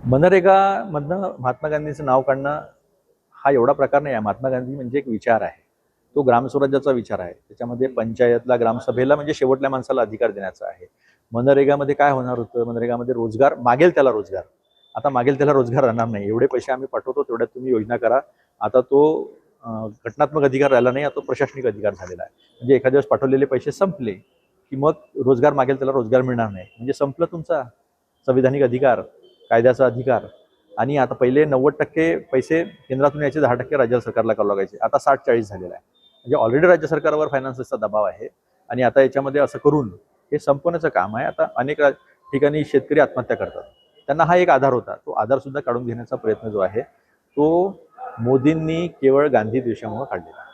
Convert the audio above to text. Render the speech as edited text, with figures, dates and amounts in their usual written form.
मनरेगामधनं महात्मा गांधींचं नाव काढणं हा एवढा प्रकार नाही आहे. महात्मा गांधी म्हणजे एक विचार आहे, तो ग्रामस्वराज्याचा विचार आहे. त्याच्यामध्ये पंचायतला, ग्रामसभेला म्हणजे शेवटल्या माणसाला अधिकार देण्याचा आहे. मनरेगामध्ये काय होणार होतं, मनरेगामध्ये रोजगार मागेल त्याला रोजगार. आता मागेल त्याला रोजगार राहणार नाही. एवढे पैसे आम्ही पाठवतो, तेवढ्यात तुम्ही योजना करा. आता तो घटनात्मक अधिकार राहिला नाही, आता तो प्रशासनिक अधिकार झालेला आहे. म्हणजे एखाद्या दिवस पाठवलेले पैसे संपले की मग रोजगार मागेल त्याला रोजगार मिळणार नाही. म्हणजे संपलं तुमचा संविधानिक अधिकार, कायद्याचा अधिकार. आणि आता पहिले 90% पैसे केंद्रातून यायचे, 10% राज्य सरकारला करावं लागायचे. आता 60-40 झालेला आहे. म्हणजे ऑलरेडी राज्य सरकारवर फायनान्सेसचा दबाव आहे आणि आता याच्यामध्ये असं करून हे संपवण्याचं काम आहे. आता अनेक ठिकाणी शेतकरी आत्महत्या करतात. त्यांना हा एक आधार होता, तो आधार सुद्धा काढून घेण्याचा प्रयत्न जो आहे तो मोदींनी केवळ गांधी द्वेषामुळे काढलेला आहे.